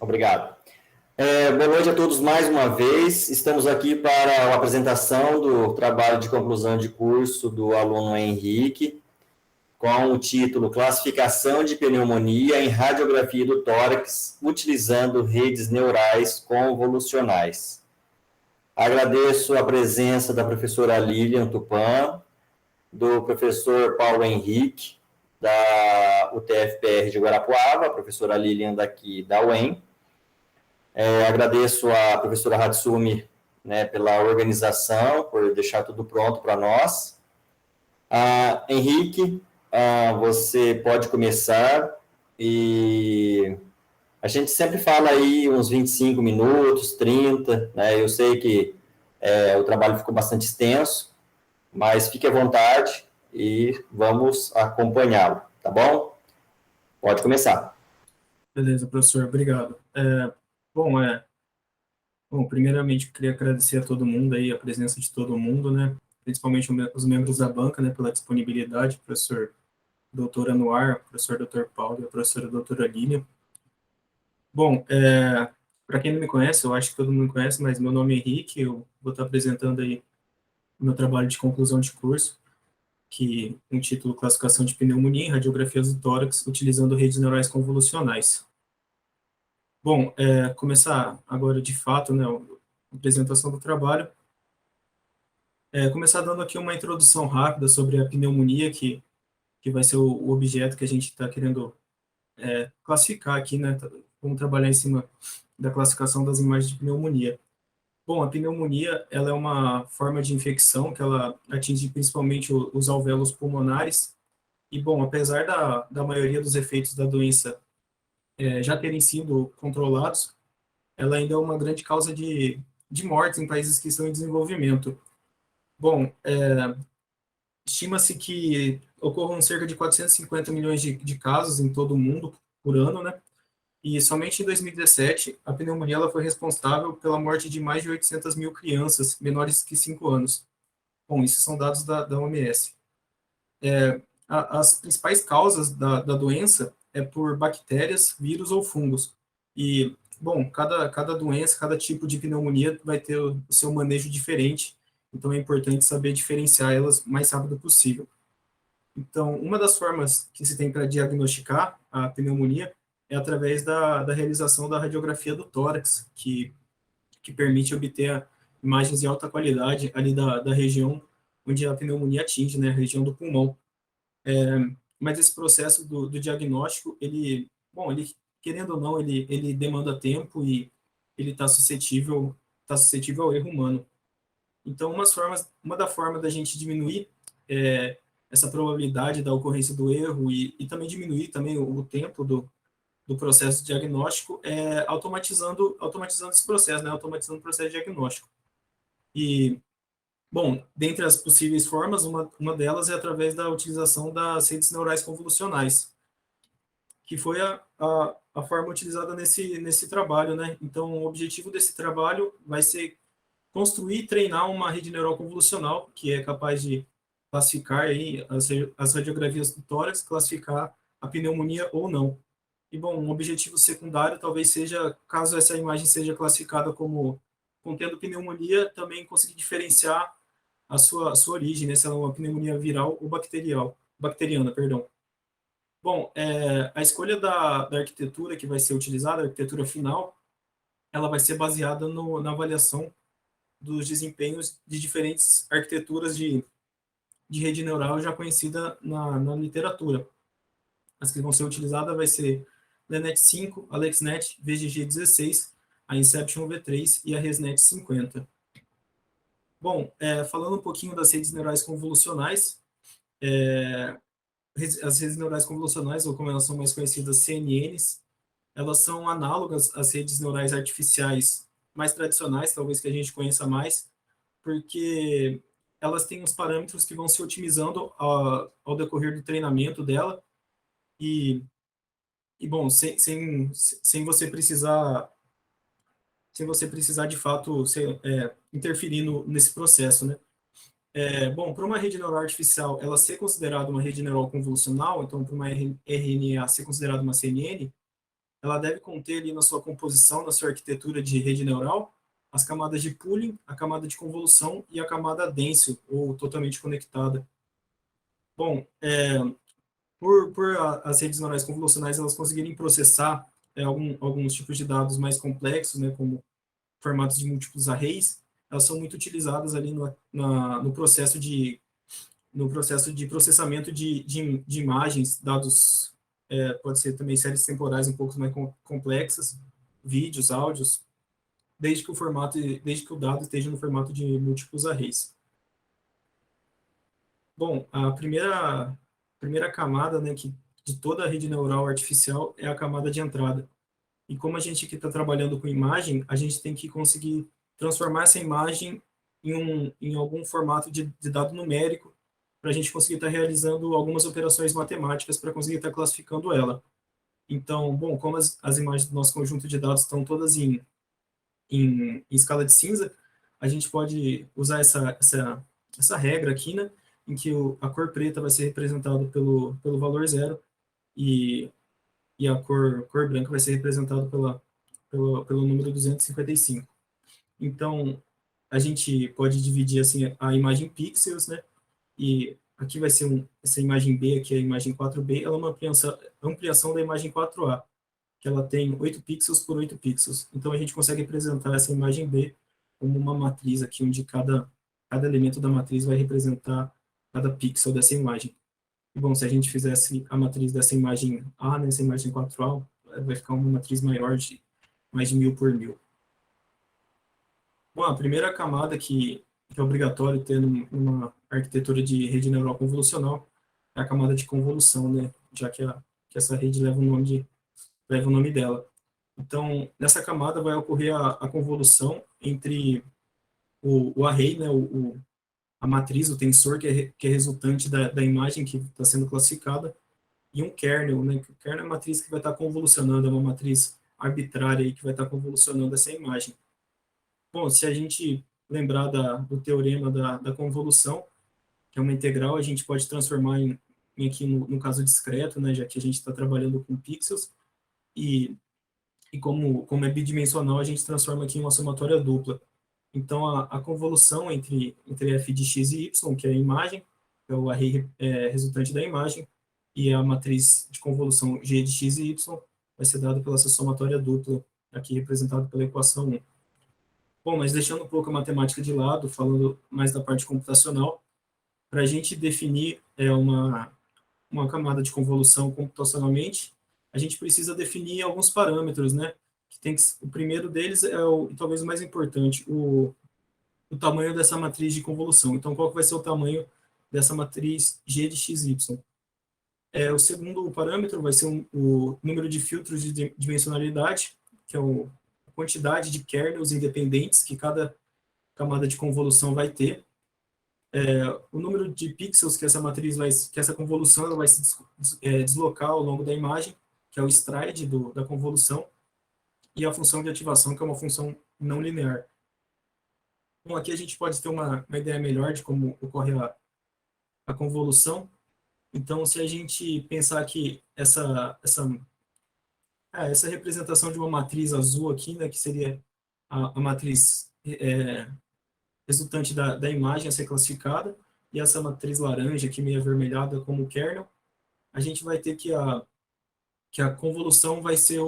Obrigado. Boa noite a todos mais uma vez. Estamos aqui para a apresentação do trabalho de conclusão de curso do aluno Henrique, com o título Classificação de pneumonia em radiografia do tórax, utilizando redes neurais convolucionais. Agradeço a presença da professora Lilian Tupã, do professor Paulo Henrique, da UTFPR de Guarapuava, a professora Lilian daqui da UEM. Agradeço a professora Hatsumi, né, pela organização, por deixar tudo pronto para nós. Henrique, você pode começar, e a gente sempre fala aí uns 25 minutos, 30, né? Eu sei que o trabalho ficou bastante extenso, mas fique à vontade e vamos acompanhá-lo, tá bom? Pode começar. Beleza, professor, obrigado. Bom, primeiramente, eu queria agradecer a todo mundo aí, a presença de todo mundo, né? Principalmente os membros da banca, né, pela disponibilidade, professor doutor Anuar, professor doutor Paulo e a professora doutora Línia. Bom, para quem não me conhece, eu acho que todo mundo me conhece, mas meu nome é Henrique, eu vou estar apresentando aí o meu trabalho de conclusão de curso, que um título Classificação de pneumonia em radiografias do tórax, utilizando redes neurais convolucionais. Bom, começar agora de fato, né, a apresentação do trabalho. Começar dando aqui uma introdução rápida sobre a pneumonia, que vai ser o objeto que a gente está querendo classificar aqui, né? Vamos trabalhar em cima da classificação das imagens de pneumonia. Bom, a pneumonia, ela é uma forma de infecção que ela atinge principalmente os alvéolos pulmonares. E, bom, apesar da maioria dos efeitos da doença já terem sido controlados, ela ainda é uma grande causa de mortes em países que estão em desenvolvimento. Bom, estima-se que ocorram cerca de 450 milhões de casos em todo o mundo por ano, né? E somente em 2017, a pneumonia ela foi responsável pela morte de mais de 800 mil crianças menores que 5 anos. Bom, isso são dados da OMS. As principais causas da doença é por bactérias, vírus ou fungos. E, bom, cada doença, cada tipo de pneumonia vai ter o seu manejo diferente, então é importante saber diferenciar elas o mais rápido possível. Então, uma das formas que se tem para diagnosticar a pneumonia é através da realização da radiografia do tórax, que permite obter imagens de alta qualidade ali da região onde a pneumonia atinge, né, a região do pulmão. Mas esse processo do diagnóstico, ele, querendo ou não, ele demanda tempo e ele está suscetível ao erro humano. Então, uma da forma da gente diminuir essa probabilidade da ocorrência do erro e também diminuir também o tempo do processo diagnóstico automatizando esse processo, né? Automatizando o processo diagnóstico. E, bom, dentre as possíveis formas, uma delas é através da utilização das redes neurais convolucionais, que foi a forma utilizada nesse trabalho, né? Então, o objetivo desse trabalho vai ser construir e treinar uma rede neural convolucional que é capaz de classificar aí as radiografias do tórax, classificar a pneumonia ou não. E, bom, um objetivo secundário talvez seja, caso essa imagem seja classificada como contendo pneumonia, também conseguir diferenciar a sua origem, né, se ela é uma pneumonia viral ou bacteriana, perdão. Bom, a escolha da arquitetura que vai ser utilizada, a arquitetura final, ela vai ser baseada na avaliação dos desempenhos de diferentes arquiteturas de rede neural já conhecida na literatura. As que vão ser utilizadas vai ser LeNet 5, AlexNet, VGG 16, a Inception V3 e a ResNet 50. Bom, falando um pouquinho das redes neurais convolucionais, as redes neurais convolucionais, ou como elas são mais conhecidas, CNNs, elas são análogas às redes neurais artificiais mais tradicionais, talvez que a gente conheça mais, porque elas têm os parâmetros que vão se otimizando ao decorrer do treinamento dela, e bom, sem você precisar de fato interferir nesse processo, né? Bom, para uma rede neural artificial ela ser considerada uma rede neural convolucional, então para uma RNA ser considerada uma CNN, ela deve conter ali na sua composição, na sua arquitetura de rede neural, as camadas de pooling, a camada de convolução e a camada dense, ou totalmente conectada. Bom, as redes neurais convolucionais elas conseguirem processar alguns tipos de dados mais complexos, né, como formatos de múltiplos arrays, elas são muito utilizadas ali no processo de processamento de imagens, dados, pode ser também séries temporais um pouco mais complexas, vídeos, áudios, desde que o dado esteja no formato de múltiplos arrays. Bom, a primeira camada, né, de toda a rede neural artificial é a camada de entrada. E como a gente aqui está trabalhando com imagem, a gente tem que conseguir transformar essa imagem em algum formato de dado numérico para a gente conseguir estar realizando algumas operações matemáticas para conseguir estar classificando ela. Então, bom, como as imagens do nosso conjunto de dados estão todas em escala de cinza, a gente pode usar essa regra aqui, né, em que a cor preta vai ser representada pelo valor zero e a cor branca vai ser representada pelo número 255. Então, a gente pode dividir assim a imagem em pixels, né? E aqui vai ser essa imagem B, aqui é a imagem 4B, ela é uma ampliação da imagem 4A, que ela tem 8 pixels por 8 pixels. Então, a gente consegue representar essa imagem B como uma matriz aqui, onde cada elemento da matriz vai representar cada pixel dessa imagem. E, bom, se a gente fizesse a matriz dessa imagem A, nessa imagem 4A, vai ficar uma matriz maior de mais de 1000 por 1000. Bom, a primeira camada que é obrigatório ter numa arquitetura de rede neural convolucional é a camada de convolução, né? Já que essa rede leva o nome dela. Então, nessa camada vai ocorrer a convolução entre o array, né? A matriz, o tensor, que é resultante da imagem que está sendo classificada, e um kernel, né? O kernel é a matriz que vai estar convolucionando, é uma matriz arbitrária aí que vai estar convolucionando essa imagem. Bom, se a gente lembrar do teorema da convolução, que é uma integral, a gente pode transformar aqui no caso discreto, né? Já que a gente está trabalhando com pixels, e como é bidimensional, a gente transforma aqui em uma somatória dupla. Então, a convolução entre f de x e y, que é a imagem, é o array resultante da imagem, e a matriz de convolução g de x e y vai ser dada pela essa somatória dupla, aqui representada pela equação 1. Bom, mas deixando um pouco a matemática de lado, falando mais da parte computacional, para a gente definir uma camada de convolução computacionalmente, a gente precisa definir alguns parâmetros, né? O primeiro deles talvez o mais importante, o tamanho dessa matriz de convolução. Então, qual que vai ser o tamanho dessa matriz G de xy? O segundo parâmetro vai ser o número de filtros de dimensionalidade, que é a quantidade de kernels independentes que cada camada de convolução vai ter. O número de pixels que essa convolução ela vai se deslocar ao longo da imagem, que é o stride da convolução, e a função de ativação, que é uma função não linear. Bom, aqui a gente pode ter uma ideia melhor de como ocorre a convolução. Então, se a gente pensar que essa representação de uma matriz azul aqui, né, que seria a matriz resultante da imagem a ser classificada, e essa matriz laranja aqui, meio avermelhada, como kernel, a gente vai ter que a convolução vai ser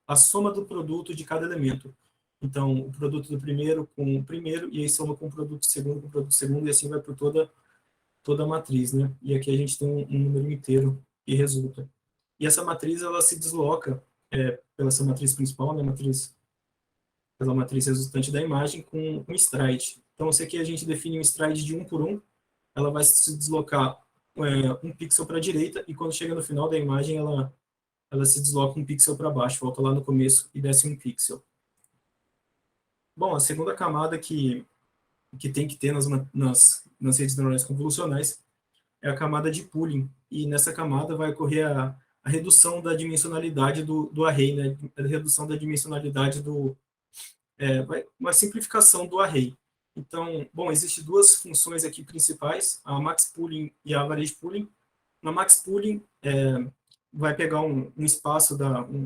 a soma do produto de cada elemento. Então, o produto do primeiro com o primeiro, e aí soma com o produto do segundo com o produto do segundo, e assim vai por toda a matriz, né? E aqui a gente tem um número inteiro que resulta. E essa matriz, ela se desloca pela essa matriz principal, né? Pela matriz resultante da imagem, com um stride. Então, se aqui a gente define um stride de 1 por 1, ela vai se deslocar um pixel para a direita, e quando chega no final da imagem, ela se desloca um pixel para baixo, volta lá no começo e desce um pixel. Bom, a segunda camada que tem que ter nas redes neurais convolucionais é a camada de pooling, e nessa camada vai ocorrer a redução da dimensionalidade do array, né? A redução da dimensionalidade uma simplificação do array. Então, bom, existem duas funções aqui principais, a max pooling e a average pooling. Na max pooling, vai pegar um espaço,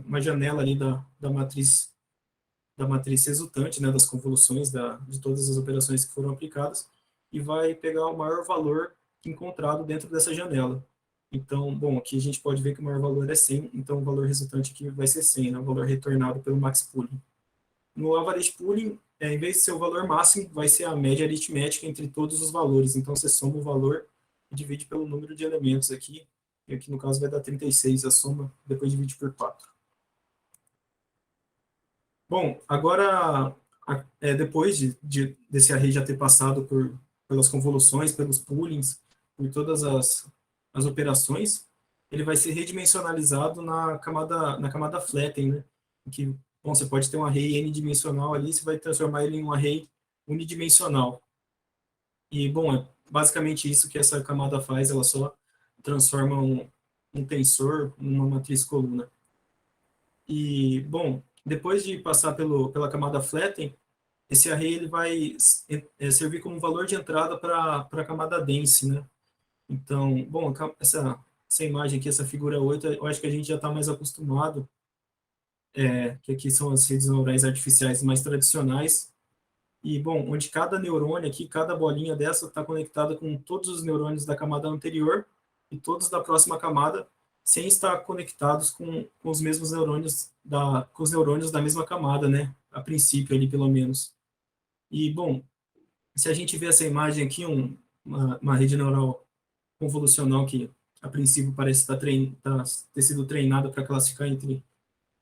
uma janela ali da matriz resultante, né, das convoluções de todas as operações que foram aplicadas, e vai pegar o maior valor encontrado dentro dessa janela. Então, bom, aqui a gente pode ver que o maior valor é 100, então o valor resultante aqui vai ser 100, né, o valor retornado pelo max pooling. No average pooling, em vez de ser o valor máximo, vai ser a média aritmética entre todos os valores. Então, você soma o valor e divide pelo número de elementos aqui, e aqui no caso vai dar 36 a soma, depois divide por 4. Bom, agora, depois desse array já ter passado pelas convoluções, pelos poolings, por todas as operações, ele vai ser redimensionalizado na camada flatten, né? Que, bom, você pode ter um array n-dimensional ali, você vai transformar ele em um array unidimensional. E, bom, é basicamente isso que essa camada faz, ela só transforma um tensor numa matriz coluna. E, bom, depois de passar pela camada flatten, esse array ele vai servir como valor de entrada para a camada dense, né? Então, bom, essa imagem aqui, essa figura 8, eu acho que a gente já está mais acostumado, que aqui são as redes neurais artificiais mais tradicionais. E, bom, onde cada neurônio aqui, cada bolinha dessa está conectada com todos os neurônios da camada anterior e todos da próxima camada, sem estar conectados com os mesmos neurônios com os neurônios da mesma camada, né? A princípio ali, pelo menos. E, bom, se a gente vê essa imagem aqui, uma rede neural convolucional que, a princípio, parece ter sido treinada para classificar entre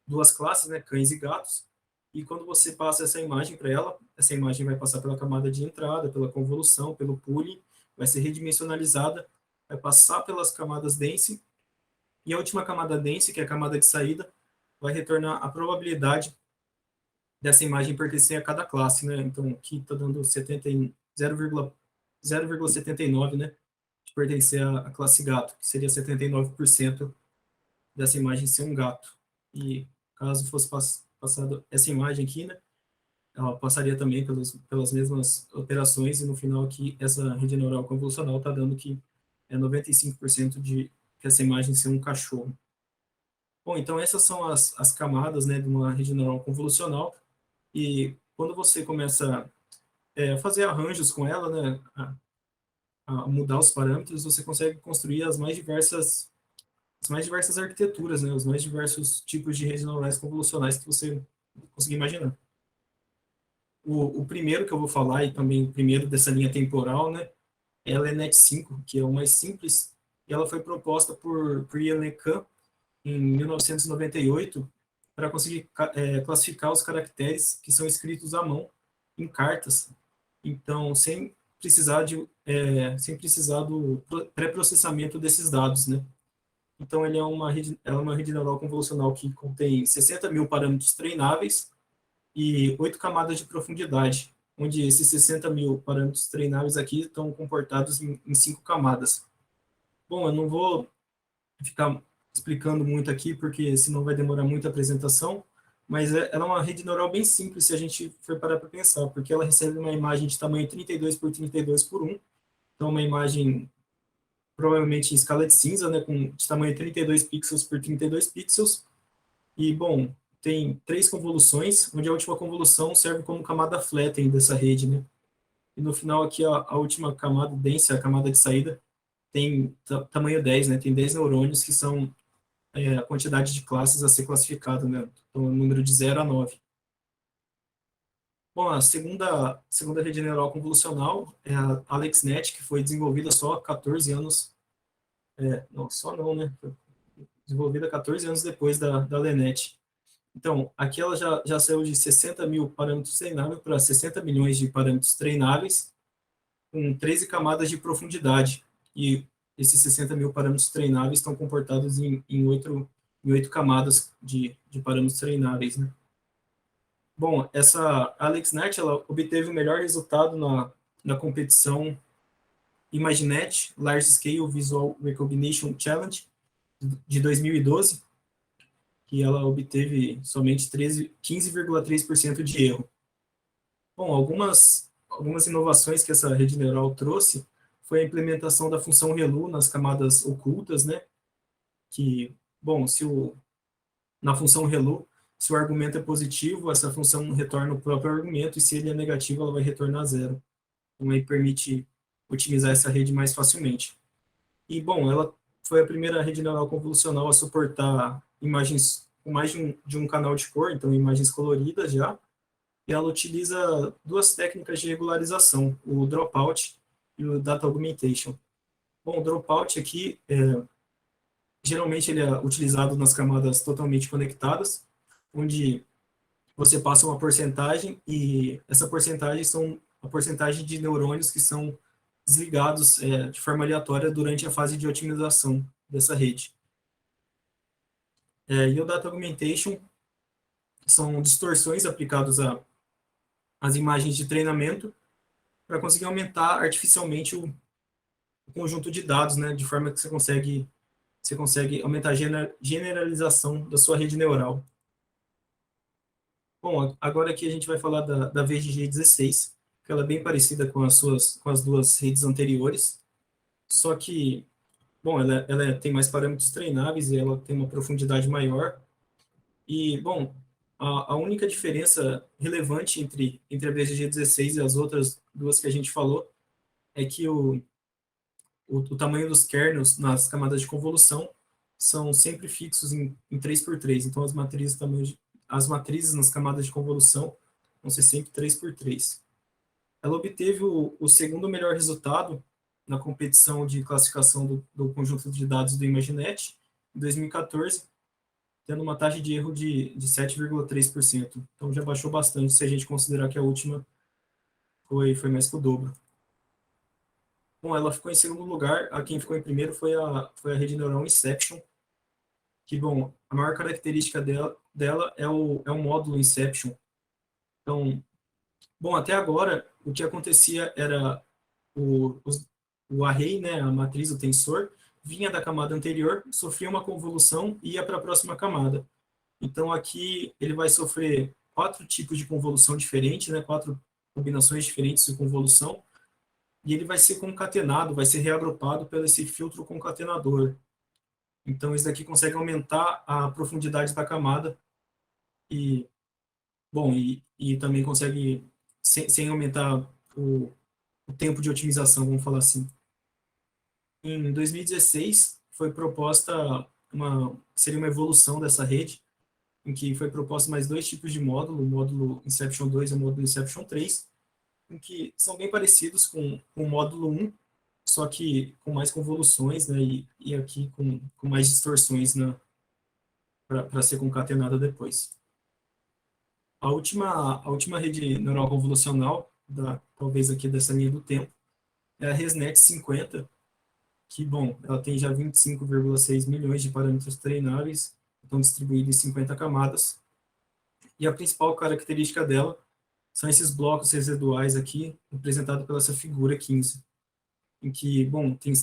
duas classes, né, cães e gatos, e quando você passa essa imagem para ela, essa imagem vai passar pela camada de entrada, pela convolução, pelo pooling, vai ser redimensionalizada, vai passar pelas camadas dense, e a última camada dense, que é a camada de saída, vai retornar a probabilidade dessa imagem pertencer a cada classe, né? Então, aqui está dando 0,79, né, de pertencer à classe gato, que seria 79% dessa imagem ser um gato. E caso fosse passado essa imagem aqui, né, ela passaria também pelas mesmas operações, e no final aqui, essa rede neural convolucional está dando que é 95% de que essa imagem ser um cachorro. Bom, então essas são as camadas, né, de uma rede neural convolucional, e quando você começa a fazer arranjos com ela, né, a mudar os parâmetros, você consegue construir as mais diversas arquiteturas, né, os mais diversos tipos de redes neurais convolucionais que você conseguir imaginar. O primeiro que eu vou falar, e também o primeiro dessa linha temporal, né, é a LeNet-5, que é o mais simples, e ela foi proposta por Ian LeCun em 1998 para conseguir classificar os caracteres que são escritos à mão em cartas, então sem precisar do pré-processamento desses dados, né? Então, ela é uma rede neural convolucional que contém 60 mil parâmetros treináveis e 8 camadas de profundidade, onde esses 60 mil parâmetros treináveis aqui estão comportados em 5 camadas. Bom, eu não vou ficar explicando muito aqui, porque senão vai demorar muito a apresentação, mas ela é uma rede neural bem simples se a gente for parar para pensar, porque ela recebe uma imagem de tamanho 32 por 32 por 1, então uma imagem provavelmente em escala de cinza, né, de tamanho 32 pixels por 32 pixels, e, bom, tem 3 convoluções, onde a última convolução serve como camada flatten dessa rede, né, e no final aqui a última camada densa, a camada de saída, tem tamanho 10, né, tem 10 neurônios, que são a quantidade de classes a ser classificada, né, então, o número de 0 a 9. Bom, a segunda rede neural convolucional é a AlexNet, que foi desenvolvida só 14 anos, não, só não, né, foi desenvolvida 14 anos depois da LeNet. Então, aqui ela já saiu de 60 mil parâmetros treináveis para 60 milhões de parâmetros treináveis, com 13 camadas de profundidade. E esses 60 mil parâmetros treináveis estão comportados em 8 camadas de parâmetros treináveis, né? Bom, essa AlexNet, ela obteve o melhor resultado na competição ImageNet Large Scale Visual Recognition Challenge de 2012, que ela obteve somente 15,3% de erro. Bom, algumas inovações que essa rede neural trouxe foi a implementação da função ReLU nas camadas ocultas, né, que bom, na função ReLU, se o argumento é positivo, essa função retorna o próprio argumento, e se ele é negativo, ela vai retornar zero. Então, aí permite otimizar essa rede mais facilmente. E, bom, ela foi a primeira rede neural convolucional a suportar imagens com mais de um canal de cor, então imagens coloridas já, e ela utiliza duas técnicas de regularização, o dropout e o data augmentation. Bom, o dropout aqui, geralmente ele é utilizado nas camadas totalmente conectadas, onde você passa uma porcentagem, e essa porcentagem são a porcentagem de neurônios que são desligados de forma aleatória durante a fase de otimização dessa rede. E o Data Augmentation são distorções aplicadas às imagens de treinamento para conseguir aumentar artificialmente o conjunto de dados, né, de forma que você consegue aumentar a generalização da sua rede neural. Bom, agora aqui a gente vai falar da VGG16, que ela é bem parecida com as duas redes anteriores, só que, bom, ela tem mais parâmetros treináveis e ela tem uma profundidade maior. E, bom, a única diferença relevante entre a VGG16 e as outras duas que a gente falou é que o tamanho dos kernels nas camadas de convolução são sempre fixos em 3x3. Então, as matrizes nas camadas de convolução vão ser sempre 3x3. Ela obteve o segundo melhor resultado na competição de classificação do conjunto de dados do ImageNet, em 2014, tendo uma taxa de erro de 7,3%. Então, já baixou bastante, se a gente considerar que a última foi mais que o dobro. Bom, ela ficou em segundo lugar. A quem ficou em primeiro foi a rede neural Inception, que, bom, a maior característica dela é o módulo Inception. Então, bom, até agora, o que acontecia era o array, né, a matriz, o tensor, vinha da camada anterior, sofria uma convolução e ia para a próxima camada. Então, aqui ele vai sofrer 4 tipos de convolução diferentes, né, 4 combinações diferentes de convolução, e ele vai ser concatenado, vai ser reagrupado pelo esse filtro concatenador. Então, isso daqui consegue aumentar a profundidade da camada e, bom, e também consegue, sem aumentar o tempo de otimização, vamos falar assim. Em 2016, foi proposta seria uma evolução dessa rede, em que foi proposto mais 2 tipos de módulo, o módulo Inception 2 e o módulo Inception 3, em que são bem parecidos com o módulo 1, só que com mais convoluções, né, e aqui com mais distorções para ser concatenada depois. A última rede neural convolucional, talvez aqui dessa linha do tempo, é a ResNet 50, que, bom, ela tem já 25,6 milhões de parâmetros treináveis, estão distribuídos em 50 camadas, e a principal característica dela são esses blocos residuais aqui, representados pela essa figura 15, em que, bom, tem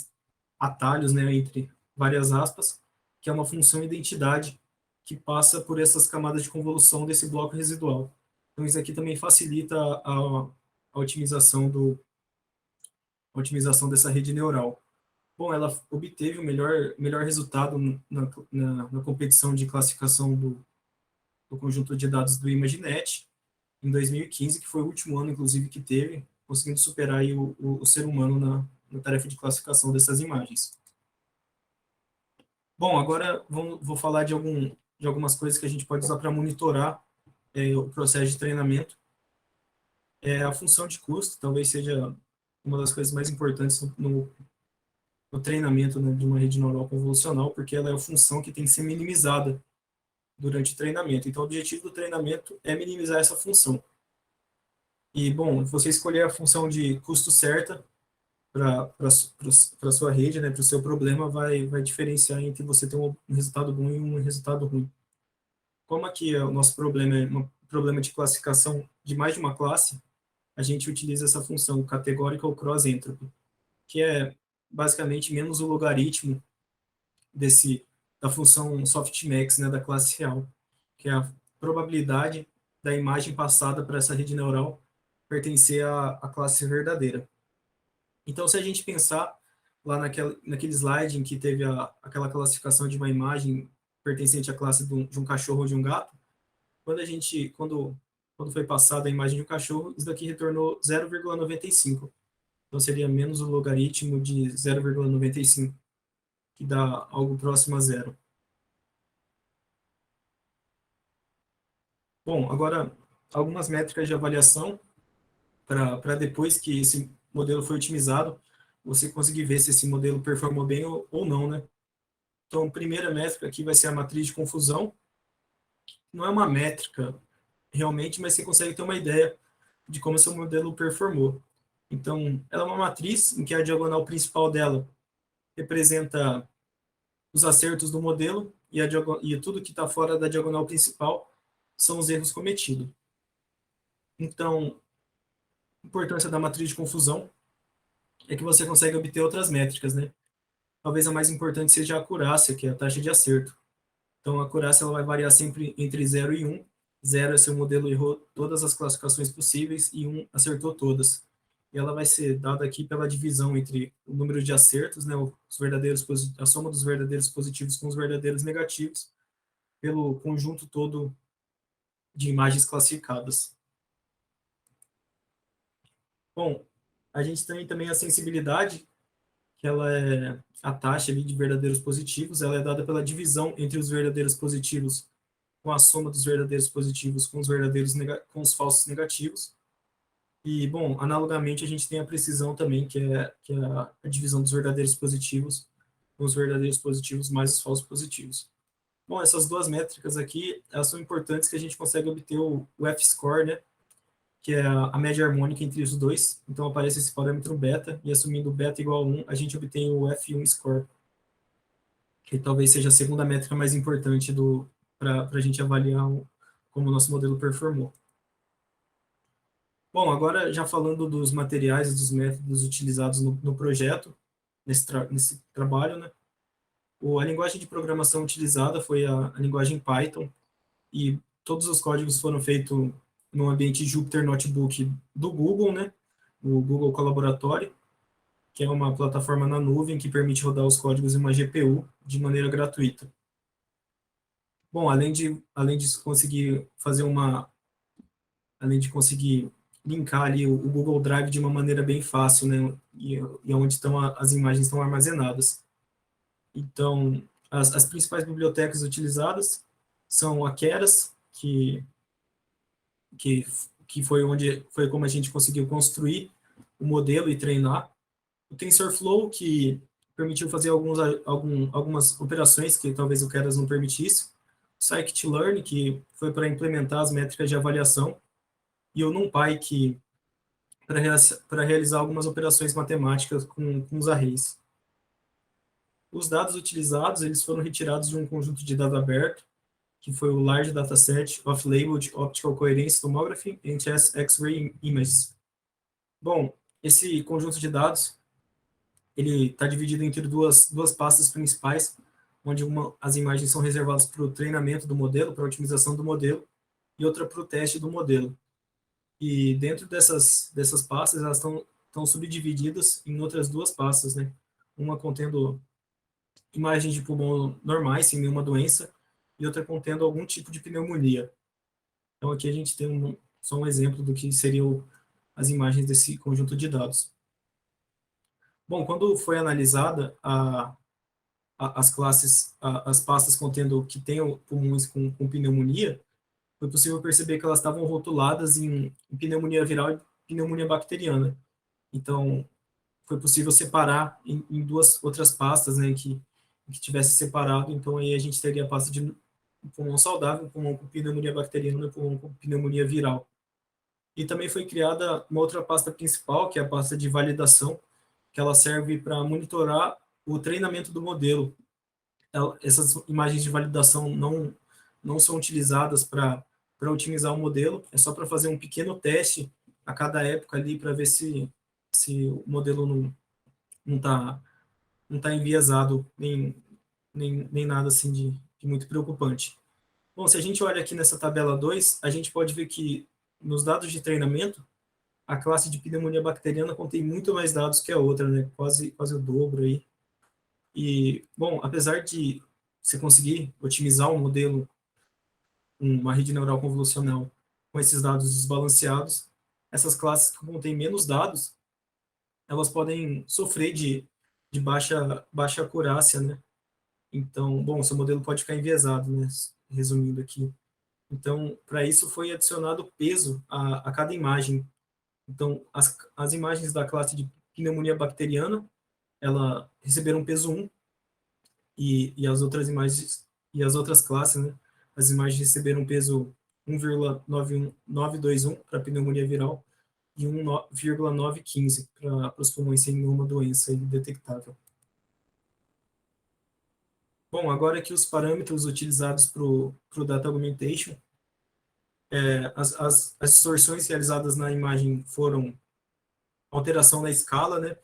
atalhos, né, entre várias aspas, que é uma função identidade que passa por essas camadas de convolução desse bloco residual. Então, isso aqui também facilita a otimização dessa rede neural. Bom, ela obteve o melhor resultado na competição de classificação do conjunto de dados do ImageNet, em 2015, que foi o último ano, inclusive, que teve, conseguindo superar aí o ser humano na tarefa de classificação dessas imagens. Bom, agora vou falar de algumas coisas que a gente pode usar para monitorar o processo de treinamento. A função de custo talvez seja uma das coisas mais importantes no treinamento, né, de uma rede neural convolucional, porque ela é a função que tem que ser minimizada durante o treinamento. Então, o objetivo do treinamento é minimizar essa função. E, bom, você escolher a função de custo certa para a sua rede, né, para o seu problema, vai diferenciar entre você ter um resultado bom e um resultado ruim. Como aqui o nosso problema é um problema de classificação de mais de uma classe, a gente utiliza essa função categorical cross entropy, que é basicamente menos o logaritmo da função softmax, né, da classe real, que é a probabilidade da imagem passada para essa rede neural pertencer à classe verdadeira. Então, se a gente pensar lá naquele slide em que teve aquela classificação de uma imagem pertencente à classe de um cachorro ou de um gato, quando foi passada a imagem de um cachorro, isso daqui retornou 0,95. Então, seria menos o logaritmo de 0,95, que dá algo próximo a zero. Bom, agora, algumas métricas de avaliação para depois que esse modelo foi otimizado, você conseguir ver se esse modelo performou bem ou não, né? Então, a primeira métrica aqui vai ser a matriz de confusão. Não é uma métrica realmente, mas você consegue ter uma ideia de como seu modelo performou. Então, ela é uma matriz em que a diagonal principal dela representa os acertos do modelo e tudo que está fora da diagonal principal são os erros cometidos. Então, a importância da matriz de confusão é que você consegue obter outras métricas, né? Talvez a mais importante seja a acurácia, que é a taxa de acerto. Então, a acurácia ela vai variar sempre entre 0 e 1. 0 é se o modelo errou todas as classificações possíveis e 1 acertou todas. E ela vai ser dada aqui pela divisão entre o número de acertos, né, a soma dos verdadeiros positivos com os verdadeiros negativos, pelo conjunto todo de imagens classificadas. Bom, a gente tem também a sensibilidade, que ela é a taxa ali de verdadeiros positivos, ela é dada pela divisão entre os verdadeiros positivos com a soma dos verdadeiros positivos com com os falsos negativos. E, bom, analogamente, a gente tem a precisão também, que é a divisão dos verdadeiros positivos com os verdadeiros positivos mais os falsos positivos. Bom, essas duas métricas aqui, elas são importantes que a gente consegue obter o F-score, né, que é a média harmônica entre os dois. Então, aparece esse parâmetro beta, e assumindo beta igual a 1, a gente obtém o F1 score, que talvez seja a segunda métrica mais importante para a gente avaliar como o nosso modelo performou. Bom, agora já falando dos materiais e dos métodos utilizados no projeto, nesse trabalho, né? A linguagem de programação utilizada foi a linguagem Python, e todos os códigos foram feitos no ambiente Jupyter Notebook do Google, né? O Google Colaboratory, que é uma plataforma na nuvem que permite rodar os códigos em uma GPU de maneira gratuita. Bom, além de conseguir fazer além de conseguir linkar ali o Google Drive de uma maneira bem fácil, né? E onde as imagens estão armazenadas. Então, as principais bibliotecas utilizadas são a Keras, que, que foi como a gente conseguiu construir o modelo e treinar. O TensorFlow, que permitiu fazer algumas operações que talvez o Keras não permitisse. O Scikit-learn, que foi para implementar as métricas de avaliação. E o NumPy, que para realizar algumas operações matemáticas com os arrays. Os dados utilizados eles foram retirados de um conjunto de dados aberto, que foi o Large Dataset of Labeled Optical Coherence Tomography and Chest X-ray Images. Bom, esse conjunto de dados ele está dividido entre duas pastas principais, onde as imagens são reservadas para o treinamento do modelo, para a otimização do modelo, e outra para o teste do modelo. E dentro dessas pastas, elas estão subdivididas em outras duas pastas, né? Uma contendo imagens de pulmão normais, sem nenhuma doença, e outra contendo algum tipo de pneumonia. Então, aqui a gente tem só um exemplo do que seriam as imagens desse conjunto de dados. Bom, quando foi analisada as classes, as pastas contendo que tem pulmões com pneumonia, foi possível perceber que elas estavam rotuladas em pneumonia viral e pneumonia bacteriana. Então, foi possível separar em duas outras pastas, né, que tivesse separado. Então, aí a gente teria a pasta de pulmão saudável, pulmão com pneumonia bacteriana e pulmão com pneumonia viral. E também foi criada uma outra pasta principal, que é a pasta de validação, que ela serve para monitorar o treinamento do modelo. Essas imagens de validação não são utilizadas para otimizar o modelo, é só para fazer um pequeno teste a cada época ali, para ver se o modelo não tá enviesado, nem nada assim de muito preocupante. Bom, se a gente olha aqui nessa tabela 2, a gente pode ver que nos dados de treinamento, a classe de pneumonia bacteriana contém muito mais dados que a outra, né? Quase o dobro aí. E, bom, apesar de você conseguir otimizar um modelo, uma rede neural convolucional com esses dados desbalanceados, essas classes que contêm menos dados, elas podem sofrer de baixa acurácia, né? Então, bom, seu modelo pode ficar enviesado, né? Resumindo aqui. Então, para isso foi adicionado peso a cada imagem. Então, as imagens da classe de pneumonia bacteriana, ela receberam peso 1, e as outras imagens, e as outras classes, né? As imagens receberam peso 1,921 para pneumonia viral e 1,915 para os pulmões sem nenhuma doença detectável. Bom, agora aqui os parâmetros utilizados para o Data Augmentation. As distorções realizadas na imagem foram alteração na escala, né?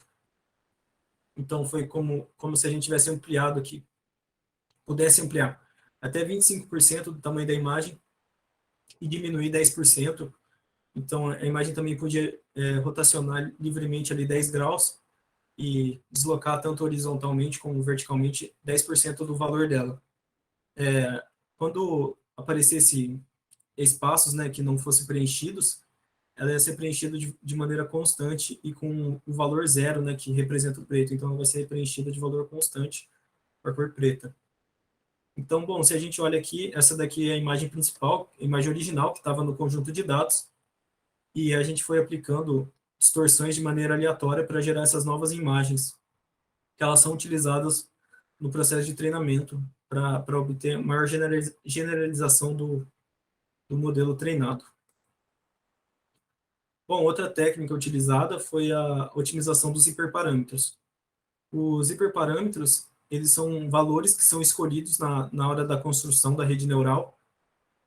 Então, foi como se a gente tivesse ampliado aqui, pudesse ampliar até 25% do tamanho da imagem e diminuir 10%. Então, a imagem também podia rotacionar livremente ali 10 graus e deslocar tanto horizontalmente como verticalmente 10% do valor dela. Quando aparecesse espaços, né, que não fossem preenchidos, ela ia ser preenchida de maneira constante e com o valor zero, né, que representa o preto. Então, ela vai ser preenchida de valor constante com a cor preta. Então, bom, se a gente olha aqui, essa daqui é a imagem principal, a imagem original, que estava no conjunto de dados, e a gente foi aplicando distorções de maneira aleatória para gerar essas novas imagens, que elas são utilizadas no processo de treinamento para obter maior generalização do modelo treinado. Bom, outra técnica utilizada foi a otimização dos hiperparâmetros. Os hiperparâmetros, eles são valores que são escolhidos na hora da construção da rede neural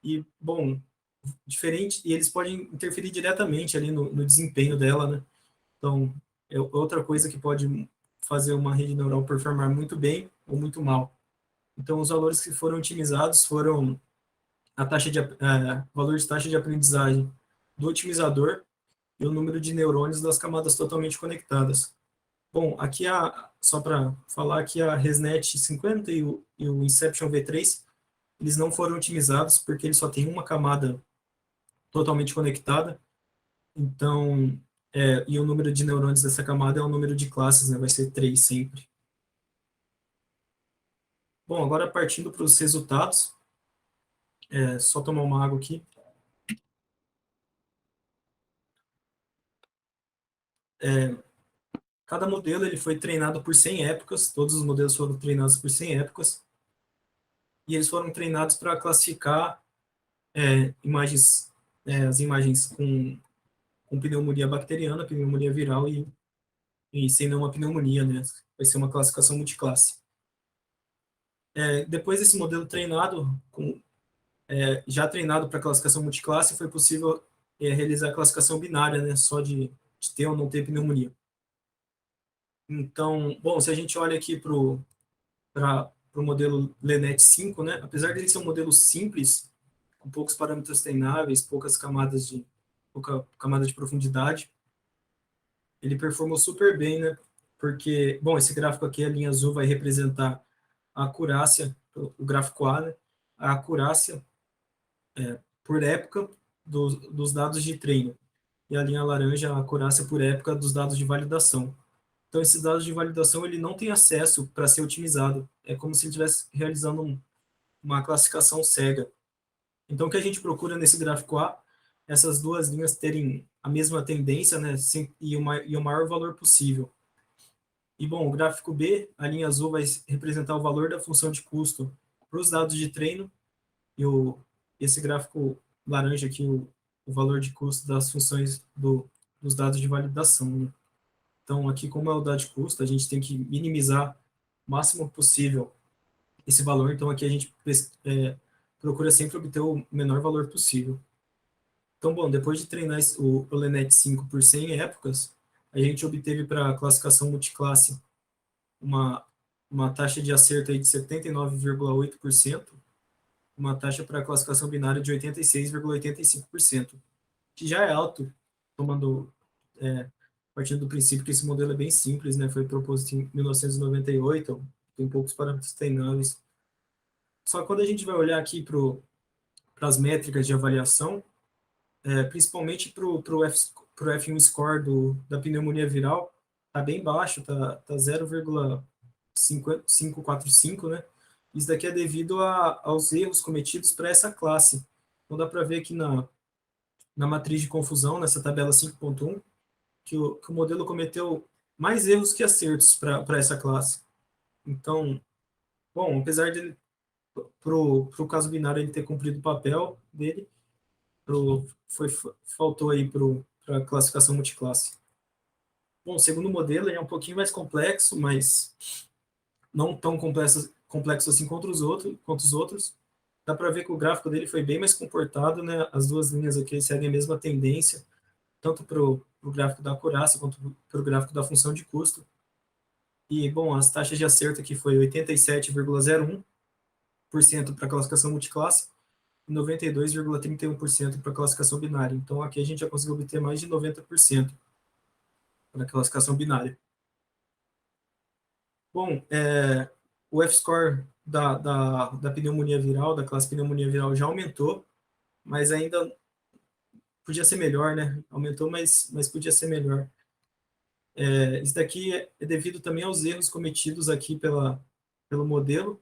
e, bom, e eles podem interferir diretamente ali no desempenho dela, né? Então, é outra coisa que pode fazer uma rede neural performar muito bem ou muito mal. Então, os valores que foram otimizados foram valor de taxa de aprendizagem do otimizador e o número de neurônios das camadas totalmente conectadas. Bom, aqui só para falar que a ResNet 50 e o Inception V3, eles não foram otimizados porque eles só têm uma camada totalmente conectada. Então, e o número de neurônios dessa camada é o número de classes, né? Vai ser 3 sempre. Bom, agora partindo para os resultados, só tomar uma água aqui. Cada modelo ele foi treinado por 100 épocas, todos os modelos foram treinados por 100 épocas, e eles foram treinados para classificar as imagens com pneumonia bacteriana, pneumonia viral e sem nenhuma pneumonia, né? Vai ser uma classificação multiclasse. Depois desse modelo treinado, já treinado para classificação multiclasse, foi possível realizar a classificação binária, né? Só de ter ou não ter pneumonia. Então, bom, se a gente olha aqui para o modelo LeNet 5, né? Apesar dele ser um modelo simples, com poucos parâmetros treináveis, pouca camada de profundidade, ele performou super bem, né? Porque, bom, esse gráfico aqui, a linha azul vai representar a acurácia, o gráfico A, né? A acurácia por época dos dados de treino. E a linha laranja, a acurácia por época dos dados de validação. Então, esses dados de validação, ele não tem acesso para ser otimizado. É como se ele estivesse realizando uma classificação cega. Então, o que a gente procura nesse gráfico A, essas duas linhas terem a mesma tendência, né, e o maior valor possível. E, bom, o gráfico B, a linha azul vai representar o valor da função de custo para os dados de treino, e esse gráfico laranja aqui, o valor de custo das funções dos dados de validação, né? Então, aqui, como é o dado de custo, a gente tem que minimizar o máximo possível esse valor. Então, aqui a gente procura sempre obter o menor valor possível. Então, bom, depois de treinar o LeNet 5 por 100 épocas, a gente obteve para a classificação multiclasse uma taxa de acerto aí de 79,8%, uma taxa para a classificação binária de 86,85%, que já é alto, partindo do princípio que esse modelo é bem simples, né? Foi proposto em 1998, tem poucos parâmetros treináveis. Só que quando a gente vai olhar aqui para as métricas de avaliação, principalmente para o F1 score da pneumonia viral, está bem baixo, tá 0,545, né? Isso daqui é devido aos erros cometidos para essa classe. Então dá para ver aqui na matriz de confusão, nessa tabela 5.1, que o modelo cometeu mais erros que acertos para essa classe. Então, bom, apesar de para o caso binário ele ter cumprido o papel dele, faltou aí para a classificação multiclasse. Bom, o segundo modelo ele é um pouquinho mais complexo, mas não tão complexo assim quanto os outros. Dá para ver que o gráfico dele foi bem mais comportado, né? As duas linhas aqui seguem a mesma tendência, tanto para o gráfico da acurácia quanto para o gráfico da função de custo. E, bom, as taxas de acerto aqui foi 87,01% para a classificação multiclasse e 92,31% para a classificação binária. Então, aqui a gente já conseguiu obter mais de 90% para a classificação binária. Bom, o F-score da pneumonia viral, da classe pneumonia viral, já aumentou, mas ainda podia ser melhor, né? Aumentou, mas podia ser melhor. Isso daqui é devido também aos erros cometidos aqui pelo modelo,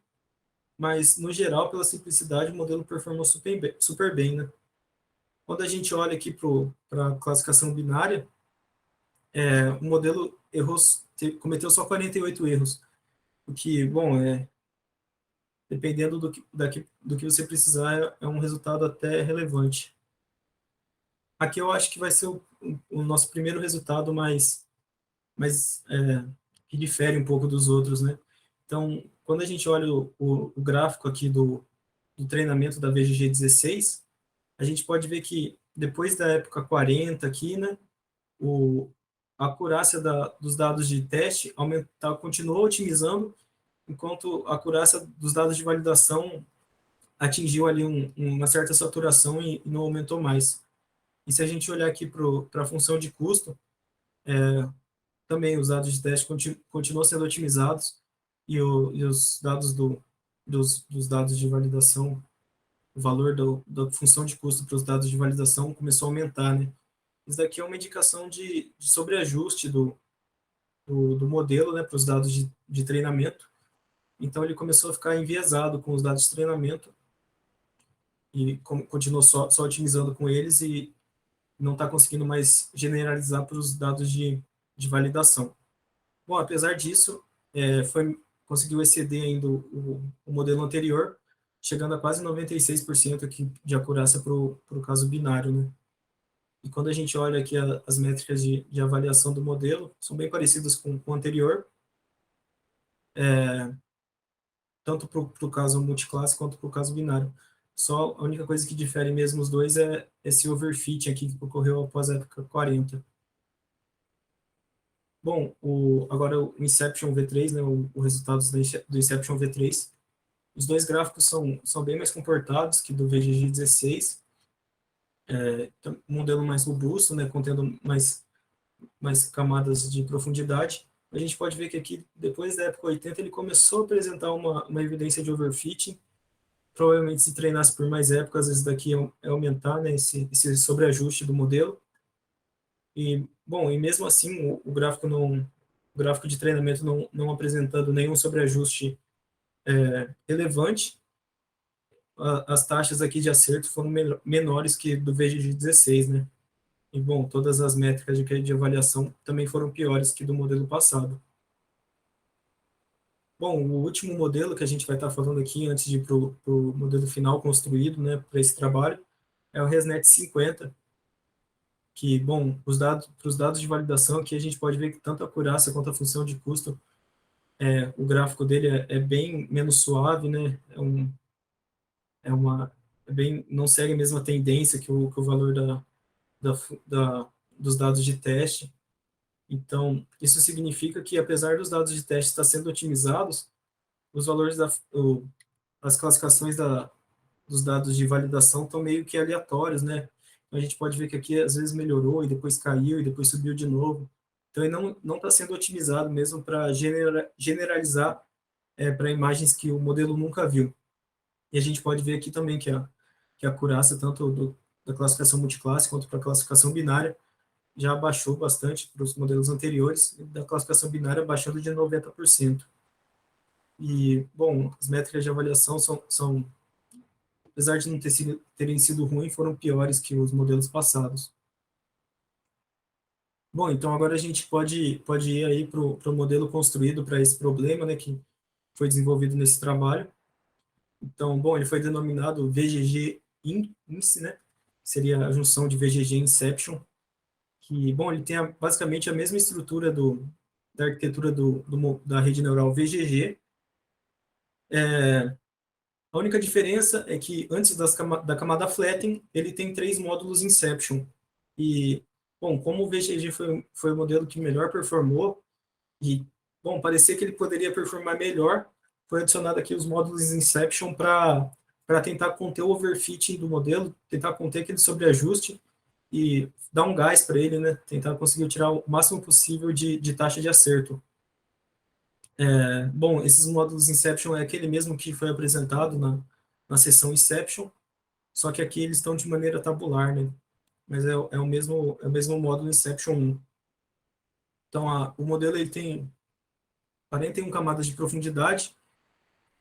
mas, no geral, pela simplicidade, o modelo performou super bem, né? Quando a gente olha aqui para a classificação binária, o modelo cometeu só 48 erros, o que, bom, dependendo do que você precisar, é um resultado até relevante. Aqui eu acho que vai ser o nosso primeiro resultado que difere um pouco dos outros, né? Então, quando a gente olha o gráfico aqui do treinamento da VGG 16, a gente pode ver que depois da época 40 aqui, né, a acurácia dos dados de teste continuou otimizando, enquanto a acurácia dos dados de validação atingiu ali uma certa saturação e não aumentou mais. E se a gente olhar aqui para a função de custo, também os dados de teste continuam sendo otimizados e os dados dos dados de validação, o valor da função de custo para os dados de validação começou a aumentar, né? Isso daqui é uma indicação de sobreajuste do modelo, né, para os dados de treinamento. Então, ele começou a ficar enviesado com os dados de treinamento e continuou só otimizando com eles e não está conseguindo mais generalizar para os dados de validação. Bom, apesar disso, conseguiu exceder ainda o modelo anterior, chegando a quase 96% aqui de acurácia para o caso binário, né? E quando a gente olha aqui as métricas de avaliação do modelo, são bem parecidas com o anterior, tanto para o caso multiclasse quanto para o caso binário. Só a única coisa que difere mesmo os dois é esse overfit aqui que ocorreu após a época 40. Bom, agora o Inception V3, né, os resultados do Inception V3, os dois gráficos são bem mais comportados que do VGG 16, um modelo mais robusto, né, contendo mais camadas de profundidade. A gente pode ver que aqui, depois da época 80, ele começou a apresentar uma evidência de overfitting. Provavelmente, se treinasse por mais épocas, isso daqui é aumentar, né, esse sobreajuste do modelo. E, bom, e mesmo assim, o gráfico de treinamento não apresentando nenhum sobreajuste relevante, as taxas aqui de acerto foram menores que do VGG 16, né? E, bom, todas as métricas de avaliação também foram piores que do modelo passado. Bom, o último modelo que a gente vai estar falando aqui, antes de ir para o modelo final construído, né, para esse trabalho, é o ResNet 50, que, bom, para os dados de validação aqui a gente pode ver que tanto a acurácia quanto a função de custo, o gráfico dele é bem menos suave, né, não segue a mesma tendência que o valor dos dados de teste. Então, isso significa que, apesar dos dados de teste estar sendo otimizados, os valores as classificações dos dados de validação estão meio que aleatórios, né? Então, a gente pode ver que aqui, às vezes, melhorou, e depois caiu, e depois subiu de novo. Então, ele não está sendo otimizado mesmo para generalizar para imagens que o modelo nunca viu. E a gente pode ver aqui também que a acurácia, tanto da classificação multiclasse quanto para a classificação binária, já abaixou bastante para os modelos anteriores, da classificação binária baixando de 90%. E, bom, as métricas de avaliação apesar de não terem sido ruins, foram piores que os modelos passados. Bom, então agora a gente pode ir aí para o modelo construído para esse problema, né, que foi desenvolvido nesse trabalho. Então, bom, ele foi denominado VGG Índice, né, seria a junção de VGG e Inception, que, bom, ele tem basicamente a mesma estrutura da arquitetura da rede neural VGG. A única diferença é que antes da camada Flatten, ele tem 3 módulos Inception. E, bom, como o VGG foi o modelo que melhor performou, e, bom, parecia que ele poderia performar melhor, foi adicionado aqui os módulos Inception para tentar conter o overfitting do modelo, tentar conter aquele sobreajuste e dar um gás para ele, né? Tentar conseguir tirar o máximo possível de taxa de acerto. Bom, esses módulos Inception é aquele mesmo que foi apresentado na sessão Inception, só que aqui eles estão de maneira tabular, né? Mas é o mesmo módulo Inception 1. Então, o modelo ele tem 41 camadas de profundidade,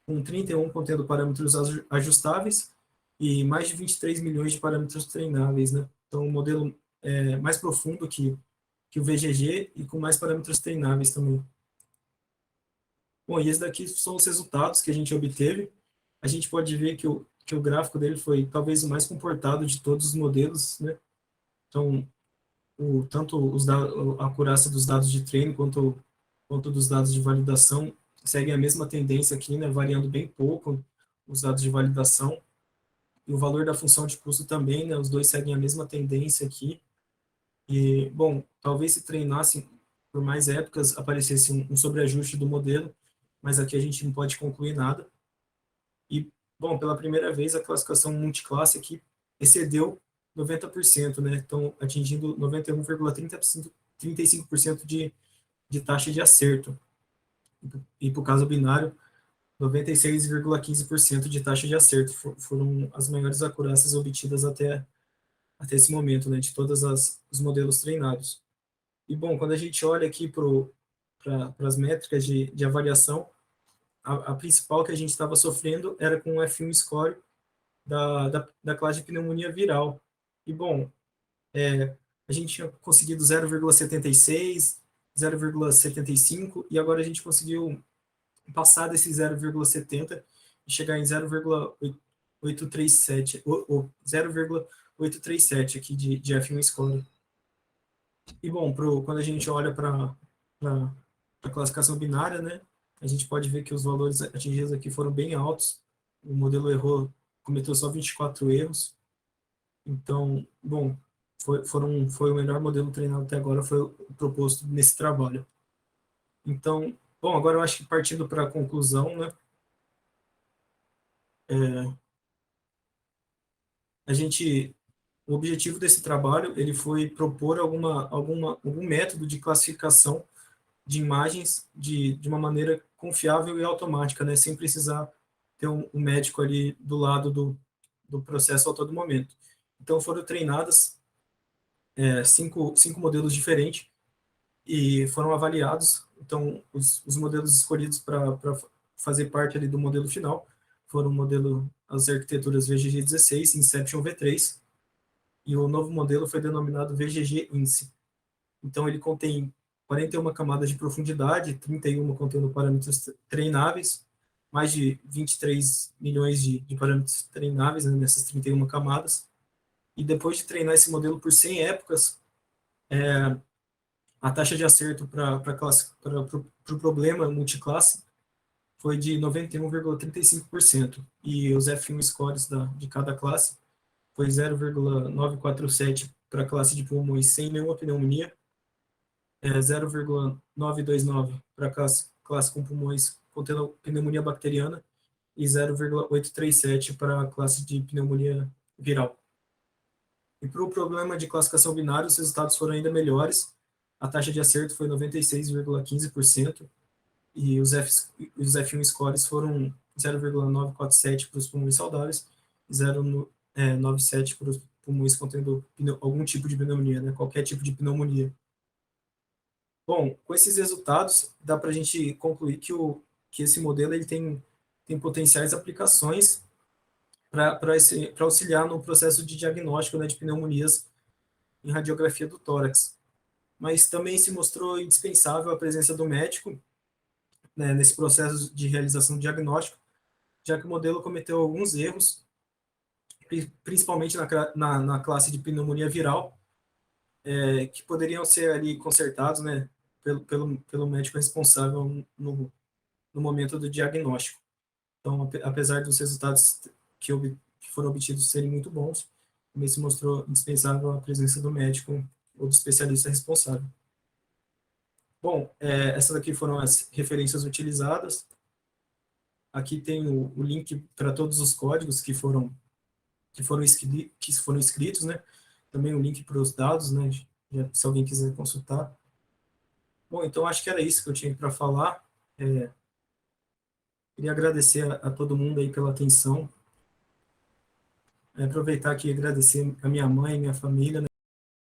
com 31 contendo parâmetros ajustáveis e mais de 23 milhões de parâmetros treináveis, né? Então, o modelo é mais profundo que o VGG e com mais parâmetros treináveis também. Bom, e esses daqui são os resultados que a gente obteve. A gente pode ver que o gráfico dele foi talvez o mais comportado de todos os modelos, né? Então, tanto a acurácia dos dados de treino quanto dos dados de validação seguem a mesma tendência aqui, né? Variando bem pouco os dados de validação. E o valor da função de custo também, né? Os dois seguem a mesma tendência aqui. E, bom, talvez se treinassem por mais épocas, aparecesse um sobreajuste do modelo, mas aqui a gente não pode concluir nada. E, bom, pela primeira vez a classificação multiclasse aqui excedeu 90%, né? Então, atingindo 91,35% de taxa de acerto. E para o caso binário, 96,15% de taxa de acerto. Foram as maiores acurácias obtidas até esse momento, né? De todos os modelos treinados. E, bom, quando a gente olha aqui para as métricas de avaliação, a principal que a gente estava sofrendo era com o F1 score da classe de pneumonia viral. E, bom, a gente tinha conseguido 0,76, 0,75, e agora a gente conseguiu passar desse 0,70 e chegar em 0,837, ou 0,837 aqui de F1 score. E, bom, quando a gente olha para a classificação binária, né, a gente pode ver que os valores atingidos aqui foram bem altos. O modelo cometeu só 24 erros. Então, bom, foi o melhor modelo treinado até agora, foi o proposto nesse trabalho. Então, bom, agora eu acho que partindo para a conclusão, né, o objetivo desse trabalho, ele foi propor algum método de classificação de imagens de uma maneira confiável e automática, né, sem precisar ter um médico ali do lado do processo a todo momento. Então, foram treinadas cinco modelos diferentes e foram avaliados. Então, os modelos escolhidos para fazer parte ali do modelo final foram as arquiteturas VGG16 e Inception V3, e o novo modelo foi denominado VGG Índice. Então, ele contém 41 camadas de profundidade, 31 contendo parâmetros treináveis, mais de 23 milhões de parâmetros treináveis, né, nessas 31 camadas. E depois de treinar esse modelo por 100 épocas, a taxa de acerto para o problema multiclasse foi de 91,35%. E os F1 scores de cada classe foi 0,947 para a classe de pulmões sem nenhuma pneumonia, 0,929 para a classe com pulmões contendo pneumonia bacteriana e 0,837 para a classe de pneumonia viral. E para o problema de classificação binária, os resultados foram ainda melhores. A taxa de acerto foi 96,15% e os F1 scores foram 0,947 para os pulmões saudáveis e 0,97 para os pulmões contendo algum tipo de pneumonia, né? Qualquer tipo de pneumonia. Bom, com esses resultados, dá para a gente concluir que esse modelo ele tem potenciais aplicações para auxiliar no processo de diagnóstico, né, de pneumonias em radiografia do tórax. Mas também se mostrou indispensável a presença do médico, né, nesse processo de realização do diagnóstico, já que o modelo cometeu alguns erros, principalmente na classe de pneumonia viral, que poderiam ser ali consertados, né, pelo médico responsável no momento do diagnóstico. Então, apesar dos resultados que foram obtidos serem muito bons, também se mostrou indispensável a presença do médico ou do especialista responsável. Bom, essas aqui foram as referências utilizadas. Aqui tem o link para todos os códigos que foram escritos, né? Também o link para os dados, né? Se alguém quiser consultar. Bom, então acho que era isso que eu tinha para falar. Queria agradecer a todo mundo aí pela atenção. Aproveitar aqui e agradecer a minha mãe, minha família, né?